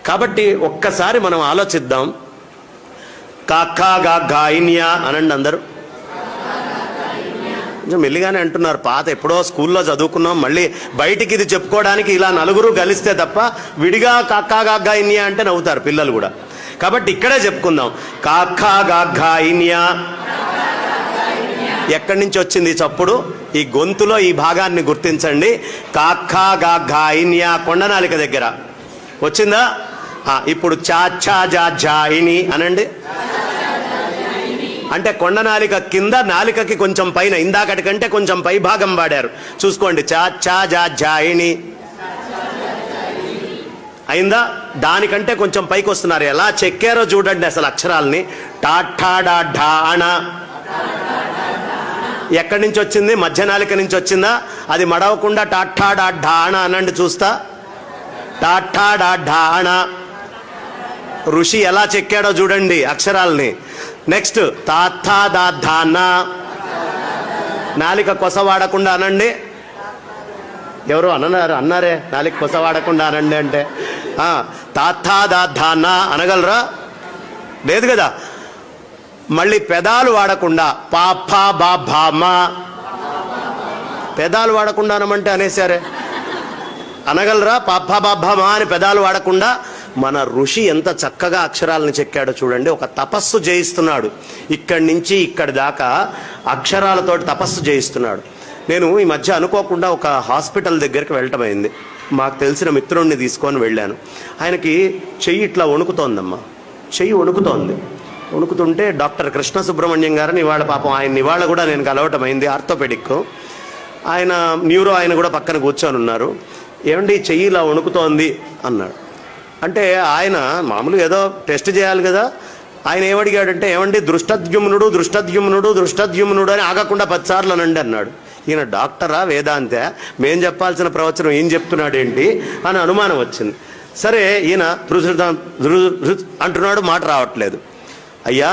కాబట్టి ఒక్కసారి మనం ఆలోచిద్దాం. కాకా గా గాయిన్యా అనండి అందరూ. కొంచెం మెల్లిగానే అంటున్నారు. పాత ఎప్పుడో స్కూల్లో చదువుకున్నాం, మళ్ళీ బయటికి ఇది చెప్పుకోవడానికి ఇలా నలుగురు కలిస్తే తప్ప విడిగా కాకా గా గాయిన్యా అంటే నవ్వుతారు పిల్లలు కూడా. కాబట్టి ఇక్కడే చెప్పుకుందాం. కాకా గా గాయిన్యా. ఎక్కడి నుంచి వచ్చింది చప్పుడు? ఈ గొంతులో ఈ భాగాన్ని గుర్తించండి. కాకా గా గాయిన్యా కొండనాలిక దగ్గర వచ్చిందా? ఇప్పుడు చాచా జా జాయిని అనండి. అంటే కొండనాలిక కింద, నాలికకి కొంచెం పైన, ఇందాకటి కంటే కొంచెం పై భాగం వాడారు. చూసుకోండి. చాచా జా జాయిని అయిందా? దానికంటే కొంచెం పైకి వస్తున్నారు. ఎలా చెక్కారో చూడండి అసలు అక్షరాలని. టాఠా ఢాణ ఎక్కడి నుంచి వచ్చింది? మధ్యనాలిక నుంచి వచ్చిందా? అది మడవకుండా టాఠా ఢాణ అనండి చూస్తా. టాఠా ఢాణ. ఋషి ఎలా చెక్కాడో చూడండి అక్షరాలని. నెక్స్ట్ తాథా దా ధాన. నాలిక కొస వాడకుండా అనండి. ఎవరు అన్నారే నాలిక కొస వాడకుండా అనండి అంటే. తాథా దా ధాన అనగలరా? లేదు కదా. మళ్ళీ పెదాలు వాడకుండా పాపా బా భామా. పెదాలు వాడకుండా అనమంటే అనేసారే. అనగలరా? పాపా బా భామా అని పెదాలు వాడకుండా. మన ఋషి ఎంత చక్కగా అక్షరాలను చెక్కాడో చూడండి. ఒక తపస్సు చేయిస్తున్నాడు. ఇక్కడి నుంచి ఇక్కడి దాకా అక్షరాలతోటి తపస్సు చేయిస్తున్నాడు. నేను ఈ మధ్య అనుకోకుండా ఒక హాస్పిటల్ దగ్గరికి వెళ్ళటమైంది. మాకు తెలిసిన మిత్రుడిని తీసుకొని వెళ్ళాను. ఆయనకి చెయ్యి ఇట్లా వణుకుతోందమ్మా. చెయ్యి వణుకుతోంది. వణుకుతుంటే డాక్టర్ కృష్ణ సుబ్రహ్మణ్యం గారిని ఇవాళ పాపం ఆయన ఇవాళ కూడా నేను కలవటమైంది. ఆర్థోపెడిక్ ఆయన, న్యూరో ఆయన కూడా పక్కన కూర్చొని ఉన్నారు. ఏమండి చెయ్యి ఇలా వణుకుతోంది అన్నాడు. అంటే ఆయన మామూలుగా ఏదో టెస్ట్ చేయాలి కదా. ఆయన ఏమడిగాడంటే, ఏమండి దృష్టద్యుమ్నుడు దృష్టద్యుమ్నుడు దృష్టద్యుమ్నుడు అని ఆగకుండా 10 సార్లు అనండి అన్నాడు. ఈయన డాక్టరా వేదాంత, మేం చెప్పాల్సిన ప్రవచనం ఏం చెప్తున్నాడేంటి అని అనుమానం వచ్చింది. సరే ఈయన అంటున్నాడు, మాట రావట్లేదు. అయ్యా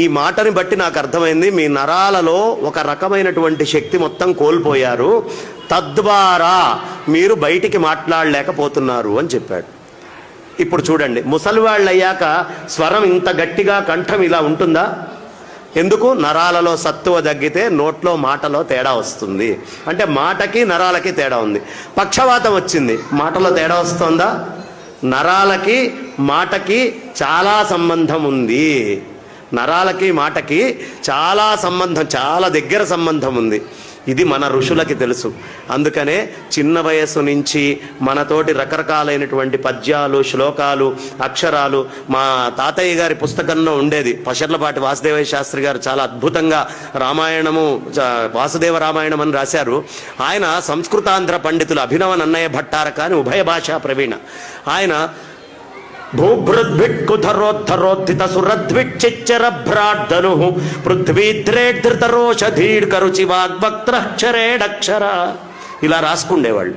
ఈ మాటని బట్టి నాకు అర్థమైంది, మీ నరాలలో ఒక రకమైనటువంటి శక్తి మొత్తం కోల్పోయారు, తద్వారా మీరు బయటికి మాట్లాడలేకపోతున్నారు అని చెప్పాడు. ఇప్పుడు చూడండి, ముసలివాళ్ళు అయ్యాక స్వరం ఇంత గట్టిగా కంఠం ఇలా ఉంటుందా? ఎందుకు? నరాలలో సత్తువ తగ్గితే నోట్లో మాటలో తేడా వస్తుంది. అంటే మాటకి నరాలకి తేడా ఉంది. పక్షవాతం వచ్చింది, మాటలో తేడా వస్తుందా? నరాలకి మాటకి చాలా సంబంధం ఉంది. నరాలకి మాటకి చాలా సంబంధం, చాలా దగ్గర సంబంధం ఉంది. ఇది మన ఋషులకి తెలుసు. అందుకనే చిన్న వయస్సు నుంచి మనతోటి రకరకాలైనటువంటి పద్యాలు, శ్లోకాలు, అక్షరాలు. మా తాతయ్య గారి పుస్తకంలో ఉండేది. పషర్లపాటి వాసుదేవయ్య శాస్త్రి గారు చాలా అద్భుతంగా రామాయణము, వాసుదేవ రామాయణం అని రాశారు. ఆయన సంస్కృతాంధ్ర పండితులు అభినవ నన్నయ్య భట్టారక అని ఉభయ భాషా ప్రవీణ. ఆయన భూభృద్భిక్కుధరోద్ధరోద్ధిత సురద్విచ్చిచ్చరభ్రాడ్ధను పృథ్వీద్రేడ్ధృతరోషధీడ్కరుచి వాగ్భక్త్రక్షరేడక్షర ఇలా రాసుకుండేవాళ్ళు.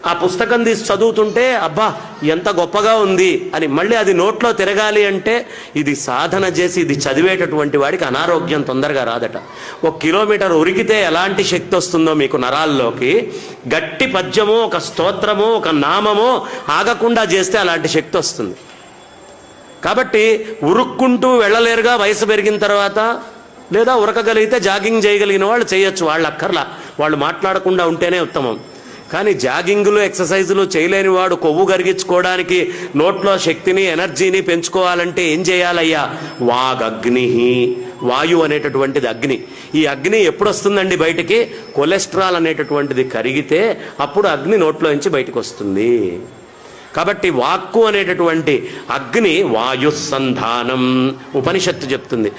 ఆ పుస్తకం తీసి చదువుతుంటే అబ్బా ఎంత గొప్పగా ఉంది అని. మళ్ళీ అది నోట్లో తిరగాలి అంటే ఇది సాధన చేసి ఇది చదివేటటువంటి వాడికి అనారోగ్యం తొందరగా రాదట. 1 కిలోమీటర్ ఉరికితే ఎలాంటి శక్తి వస్తుందో మీకు నరాల్లోకి, గట్టి పద్యమో ఒక స్తోత్రమో ఒక నామమో ఆగకుండా చేస్తే అలాంటి శక్తి వస్తుంది. కాబట్టి ఉరుక్కుంటూ వెళ్ళలేరుగా వయసు పెరిగిన తర్వాత. లేదా ఉరకగలిగితే జాగింగ్ చేయగలిగిన వాళ్ళు చేయొచ్చు, వాళ్ళు అక్కర్లా, వాళ్ళు మాట్లాడకుండా ఉంటేనే ఉత్తమం. కానీ జాగింగ్లు ఎక్సర్సైజులు చేయలేని వాడు కొవ్వు కరిగించుకోవడానికి నోట్లో శక్తిని ఎనర్జీని పెంచుకోవాలంటే ఏం చేయాలయ్యా? వాగగ్ని, వాయు అనేటటువంటిది అగ్ని. ఈ అగ్ని ఎప్పుడు వస్తుందండి బయటికి? కొలెస్ట్రాల్ అనేటటువంటిది కరిగితే అప్పుడు అగ్ని నోట్లో నుంచి బయటకు వస్తుంది. కాబట్టి వాక్కు అనేటటువంటి అగ్ని వాయుస్సంధానం ఉపనిషత్తు చెప్తుంది.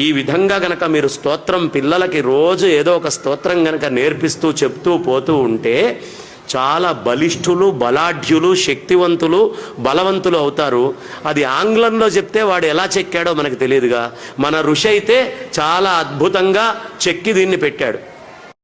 ఈ విధంగా గనక మీరు స్తోత్రం పిల్లలకి రోజు ఏదో ఒక స్తోత్రం గనక నేర్పిస్తూ చెప్తూ పోతూ ఉంటే చాలా బలిష్ఠులు, బలాఢ్యులు, శక్తివంతులు, బలవంతులు అవుతారు. అది ఆంగ్లంలో చెప్తే వాడు ఎలా చెక్కాడో మనకు తెలియదుగా. మన ఋషి అయితే చాలా అద్భుతంగా చెక్కి దీన్ని పెట్టాడు.